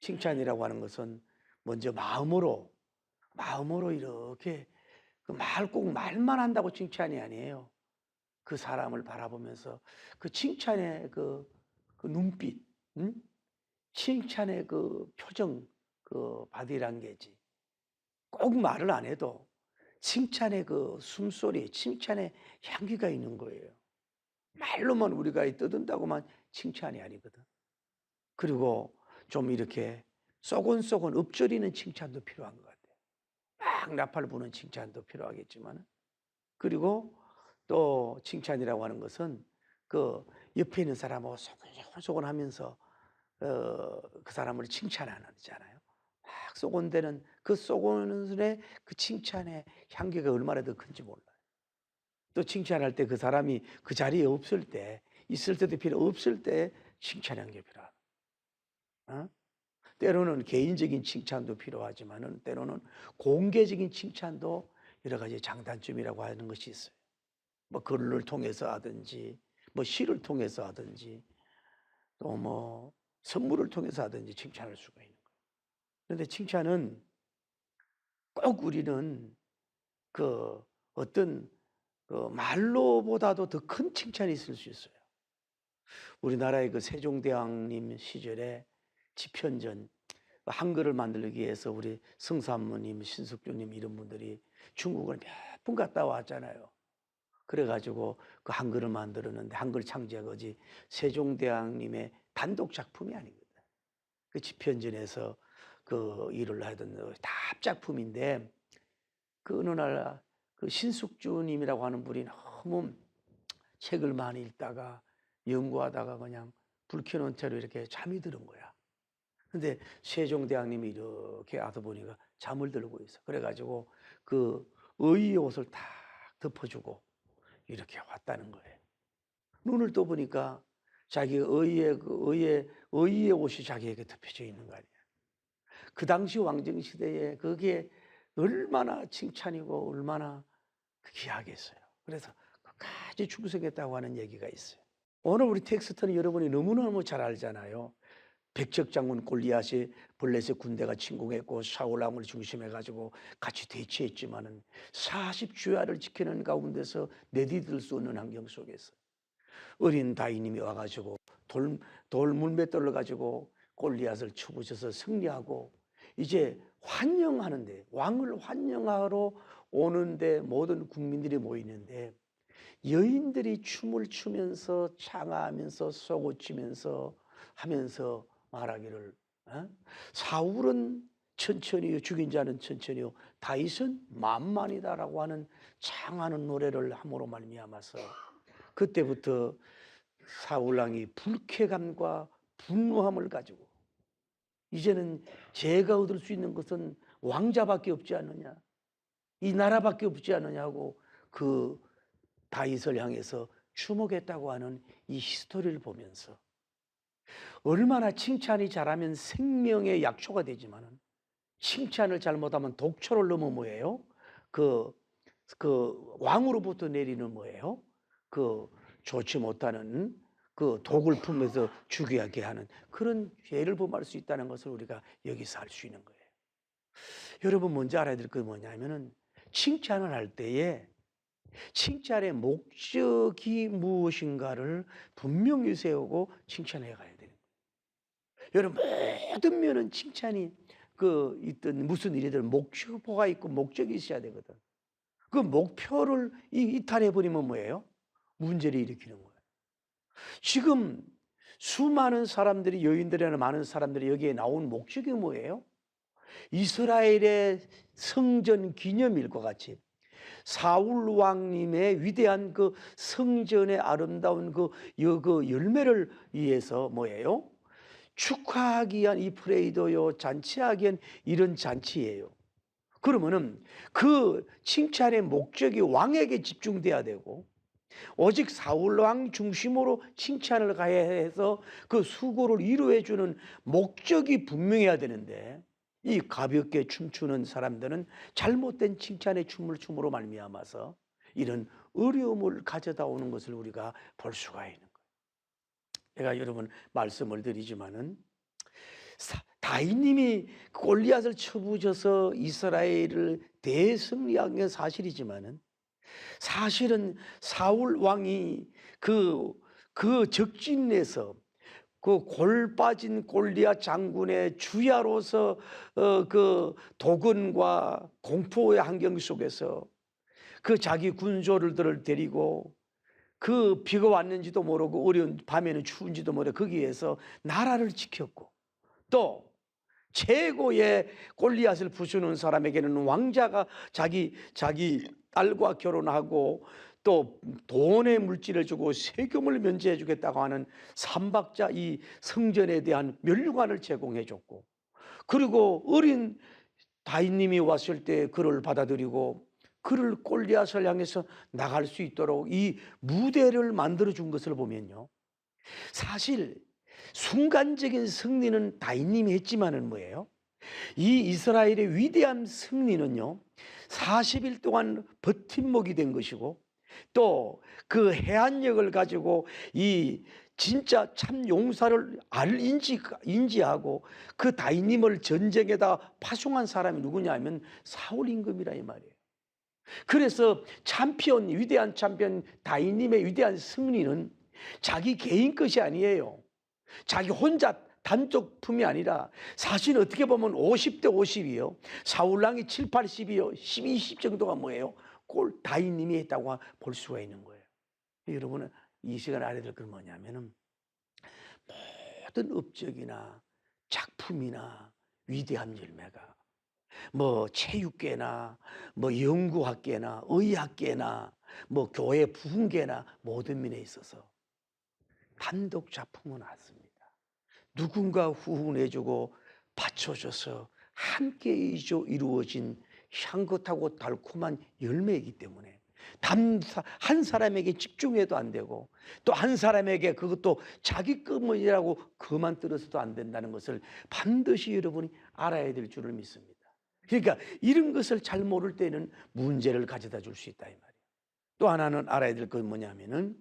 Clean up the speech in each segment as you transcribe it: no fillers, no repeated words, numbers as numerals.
칭찬이라고 하는 것은 먼저 마음으로 이렇게 꼭 말만 한다고 칭찬이 아니에요. 그 사람을 바라보면서 그 칭찬의 그 눈빛, 응? 칭찬의 그 표정, 그 바디랑게지. 꼭 말을 안 해도 칭찬의 그 숨소리, 칭찬의 향기가 있는 거예요. 말로만 우리가 떠든다고만 칭찬이 아니거든. 그리고 좀 이렇게 쏘곤쏘곤 읊조리는 칭찬도 필요한 것 같아요. 막 나팔 부는 칭찬도 필요하겠지만, 그리고 또 칭찬이라고 하는 것은 그 옆에 있는 사람하고 소곤소곤 하면서 그 사람을 칭찬하잖아요. 막 쏘곤대는 그 쏘곤의 그 칭찬의 향기가 얼마나 더 큰지 몰라요. 또 칭찬할 때 그 사람이 그 자리에 없을 때, 있을 때도 필요 없을 때 칭찬한 게 필요하다. 어? 때로는 개인적인 칭찬도 필요하지만은 때로는 공개적인 칭찬도 여러 가지 장단점이라고 하는 것이 있어요. 뭐 글을 통해서 하든지, 뭐 시를 통해서 하든지, 또 뭐 선물을 통해서 하든지 칭찬할 수가 있는 거예요. 그런데 칭찬은 꼭 우리는 그 어떤 그 말로보다도 더 큰 칭찬이 있을 수 있어요. 우리나라의 그 세종대왕님 시절에 집현전 한글을 만들기 위해서 우리 성산모님, 신숙주님 이런 분들이 중국을 몇 번 갔다 왔잖아요. 그래가지고 그 한글을 만들었는데 한글 창제거지 세종대왕님의 단독 작품이 아니거든. 그 집현전에서 그 일을 하던 다 합작품인데 그 어느 날 그 신숙주님이라고 하는 분이 너무 책을 많이 읽다가 연구하다가 그냥 불 켜놓은 채로 이렇게 잠이 드는 거야. 근데 세종대왕님이 이렇게 와서 보니까 잠을 들고 있어. 그래가지고 그 의의 옷을 탁 덮어주고 이렇게 왔다는 거예요. 눈을 떠보니까 자기 의의 옷이 자기에게 덮여져 있는 거 아니야. 그 당시 왕정시대에 그게 얼마나 칭찬이고 얼마나 귀하겠어요. 그래서 끝까지 충성했다고 하는 얘기가 있어요. 오늘 우리 텍스트는 여러분이 너무너무 잘 알잖아요. 백적장군 골리앗이 블레셋 군대가 침공했고 사울 왕을 중심해가지고 같이 대치했지만은 40주야를 지키는 가운데서 내디딜 수 없는 환경 속에서 어린 다윗님이 와가지고 돌 물맷돌을 가지고 골리앗을 쳐부셔서 승리하고 이제 환영하는데 왕을 환영하러 오는데 모든 국민들이 모이는데 여인들이 춤을 추면서 창하하면서 쏘고치면서 하면서 말하기를 사울은 천천히요 죽인 자는 천천히요 다윗은 만만이다라고 하는 창하는 노래를 함으로 말미암아서 그때부터 사울왕이 불쾌감과 분노함을 가지고 이제는 제가 얻을 수 있는 것은 왕자밖에 없지 않느냐, 이 나라밖에 없지 않느냐고 그 다윗을 향해서 주목했다고 하는 이 히스토리를 보면서 얼마나 칭찬이 잘하면 생명의 약초가 되지만은 칭찬을 잘못하면 독초를 넘어 뭐예요? 그 왕으로부터 내리는 뭐예요? 그 좋지 못하는 그 독을 품에서 죽게 하는 그런 죄를 범할 수 있다는 것을 우리가 여기서 알 수 있는 거예요. 여러분 먼저 알아야 될 게 뭐냐면은 칭찬을 할 때에 칭찬의 목적이 무엇인가를 분명히 세우고 칭찬해 가야 되는 거예요. 여러분 모든 면은 칭찬이 있던 무슨 일이든 목표가 있고 목적이 있어야 되거든. 그 목표를 이탈해 버리면 뭐예요? 문제를 일으키는 거예요. 지금 수많은 사람들이 여인들이나 많은 사람들이 여기에 나온 목적이 뭐예요? 이스라엘의 성전 기념일과 같이 사울 왕님의 위대한 그 성전의 아름다운 그 열매를 위해서 뭐예요? 축하하기 위한 이 프레이도요, 잔치하기 위한 이런 잔치예요. 그러면은 그 칭찬의 목적이 왕에게 집중돼야 되고 오직 사울왕 중심으로 칭찬을 가야 해서 그 수고를 이루어주는 목적이 분명해야 되는데 이 가볍게 춤추는 사람들은 잘못된 칭찬의 춤을 춤으로 말미암아서 이런 어려움을 가져다 오는 것을 우리가 볼 수가 있는 거예요. 제가 여러분 말씀을 드리지만은 다윗님이 골리앗을 쳐부셔서 이스라엘을 대승리한 게 사실이지만은, 사실은 사울 왕이 그 적진에서 그 골 빠진 골리앗 장군의 주야로서 그 도근과 공포의 환경 속에서 그 자기 군소들을 데리고, 그 비가 왔는지도 모르고 어려운 밤에는 추운지도 모르고 거기에서 나라를 지켰고, 또 최고의 골리앗을 부수는 사람에게는 왕자가 자기 딸과 결혼하고 또 돈의 물질을 주고 세금을 면제해 주겠다고 하는 삼박자 이 성전에 대한 면류관을 제공해 줬고, 그리고 어린 다윗님이 왔을 때 그를 받아들이고 그를 골리앗을 향해서 나갈 수 있도록 이 무대를 만들어 준 것을 보면요, 사실 순간적인 승리는 다윗님이 했지만은 뭐예요? 이 이스라엘의 위대한 승리는요, 40일 동안 버팀목이 된 것이고, 또 그 해안역을 가지고 이 진짜 참 용사를 인지하고 그 다윗님을 전쟁에다 파송한 사람이 누구냐 하면 사울 임금이라 이 말이에요. 그래서 위대한 챔피언 다윗님의 위대한 승리는 자기 개인 것이 아니에요. 자기 혼자 단독품이 아니라 사실 어떻게 보면 50대 50이요. 사울왕이 7, 80이요. 12, 10 정도가 뭐예요? 다윗님이 했다고 볼 수가 있는 거예요. 여러분은 이 시간에 알아야 될 건 뭐냐면은, 모든 업적이나 작품이나 위대한 열매가 뭐 체육계나 뭐 연구학계나 의학계나 뭐 교회 부흥계나 모든 면에 있어서 단독 작품은 없습니다. 누군가 후원해주고 받쳐줘서 함께 이루어진 향긋하고 달콤한 열매이기 때문에 한 사람에게 집중해도 안 되고, 또 한 사람에게 그것도 자기 것이라고 그만 들어서도 안 된다는 것을 반드시 여러분이 알아야 될 줄을 믿습니다. 그러니까 이런 것을 잘 모를 때는 문제를 가져다 줄 수 있다 이 말이에요. 또 하나는 알아야 될 건 뭐냐면은,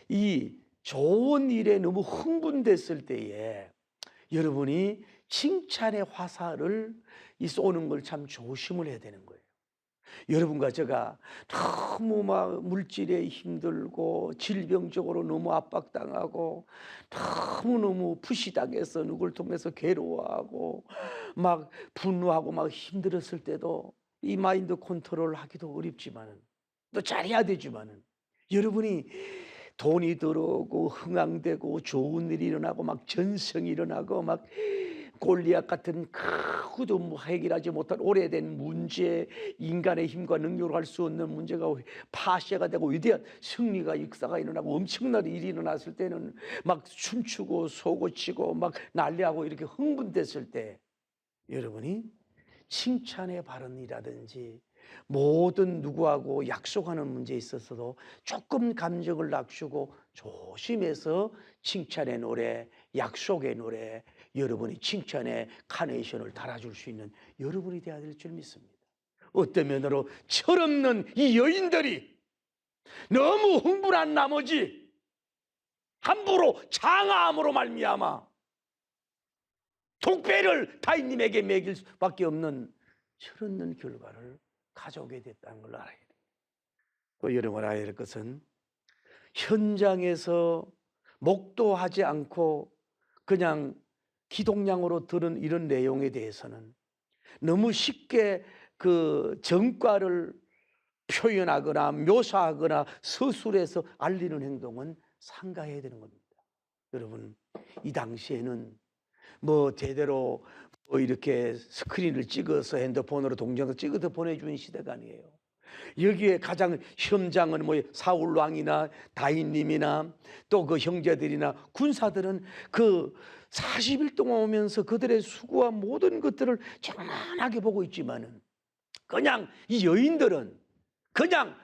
이 좋은 일에 너무 흥분됐을 때에 여러분이 칭찬의 화살을 쏘는 걸 참 조심을 해야 되는 거예요. 여러분과 제가 너무 막 물질에 힘들고 질병적으로 너무 압박당하고 너무너무 부시당해서 누굴 통해서 괴로워하고 막 분노하고 막 힘들었을 때도 이 마인드 컨트롤 하기도 어렵지만은, 또 잘해야 되지만은, 여러분이 돈이 들어오고 흥황되고 좋은 일이 일어나고 막 전성이 일어나고 막 골리앗 같은 크고도 해결하지 못한 오래된 문제, 인간의 힘과 능력으로 할 수 없는 문제가 파쇄가 되고 위대한 승리가 역사가 일어나고 엄청난 일이 일어났을 때는 막 춤추고 소고치고 막 난리하고 이렇게 흥분됐을 때, 여러분이 칭찬의 발언이라든지 모든 누구하고 약속하는 문제에 있어서도 조금 감정을 낮추고 조심해서 칭찬의 노래, 약속의 노래, 여러분이 칭찬의 카네이션을 달아줄 수 있는 여러분이 되어야 될 줄 믿습니다. 어떤 면으로 철없는 이 여인들이 너무 흥분한 나머지 함부로 장화함으로 말미암아 독배를 다윗님에게 매길 수밖에 없는 철없는 결과를 가져오게 됐다는 걸 알아야 돼요. 또 여러분 알아야 될 것은, 현장에서 목도하지 않고 그냥 기동량으로 들은 이런 내용에 대해서는 너무 쉽게 그 전과를 표현하거나 묘사하거나 서술해서 알리는 행동은 삼가해야 되는 겁니다. 여러분, 이 당시에는 뭐 제대로 뭐 이렇게 스크린을 찍어서 핸드폰으로 동영상 찍어서 보내주는 시대가 아니에요. 여기에 가장 현장은 뭐 사울 왕이나 다윗님이나 또 그 형제들이나 군사들은 그 40일 동안 오면서 그들의 수고와 모든 것들을 정확하게 보고 있지만은, 그냥 이 여인들은 그냥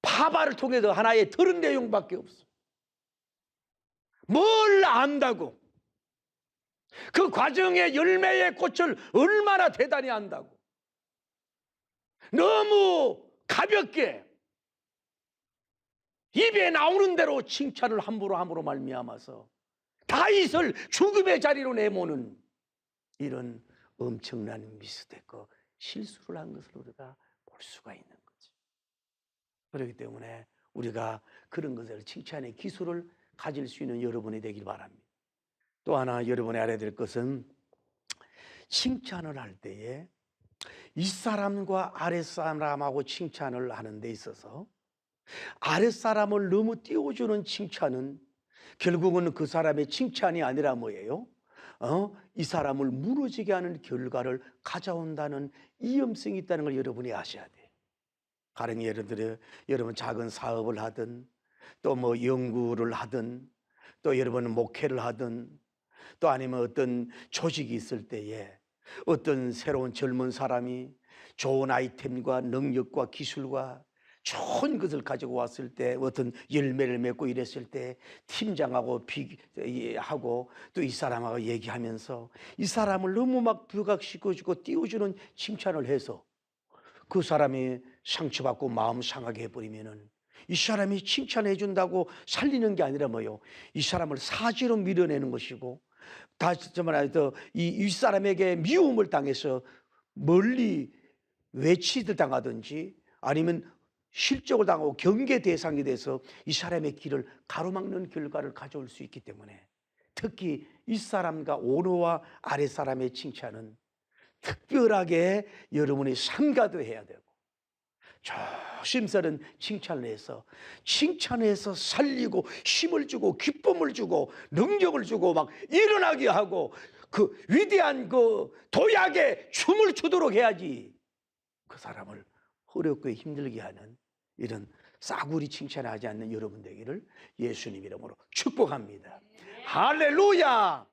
파바를 통해서 하나의 들은 내용밖에 없어. 뭘 안다고, 그 과정의 열매의 꽃을 얼마나 대단히 안다고, 너무 가볍게 입에 나오는 대로 칭찬을 함부로 말미암아서 다윗을 죽음의 자리로 내모는 이런 엄청난 미스테크, 실수를 한 것을 우리가 볼 수가 있는 거죠. 그렇기 때문에 우리가 그런 것을 칭찬의 기술을 가질 수 있는 여러분이 되길 바랍니다. 또 하나 여러분이 알아야 될 것은 칭찬을 할 때에 윗사람과 아랫사람하고 칭찬을 하는 데 있어서 아랫사람을 너무 띄워주는 칭찬은 결국은 그 사람의 칭찬이 아니라 뭐예요? 이 사람을 무너지게 하는 결과를 가져온다는 위험성이 있다는 걸 여러분이 아셔야 돼요. 가령 예를 들어 여러분 작은 사업을 하든 또 뭐 연구를 하든 또 여러분은 목회를 하든 또 아니면 어떤 조직이 있을 때에 어떤 새로운 젊은 사람이 좋은 아이템과 능력과 기술과 좋은 것을 가지고 왔을 때 어떤 열매를 맺고 이랬을 때 팀장하고 하고 또 이 사람하고 얘기하면서 이 사람을 너무 막 부각시켜주고 띄워주는 칭찬을 해서 그 사람이 상처받고 마음 상하게 해버리면은 이 사람이 칭찬해 준다고 살리는 게 아니라 뭐요? 이 사람을 사지로 밀어내는 것이고 다시 말해서 이 윗사람에게 미움을 당해서 멀리 외치를 당하든지 아니면 실적을 당하고 경계 대상이 돼서 이 사람의 길을 가로막는 결과를 가져올 수 있기 때문에 특히 윗사람과 오너와 아랫사람의 칭찬은 특별하게 여러분이 삼가도해야 되고 조심스런 칭찬을 해서 살리고 힘을 주고 기쁨을 주고 능력을 주고 막 일어나게 하고 그 위대한 그 도약의 춤을 추도록 해야지 그 사람을 어렵고 힘들게 하는 이런 싸구리 칭찬하지 않는 여러분 되기를 예수님 이름으로 축복합니다. 할렐루야.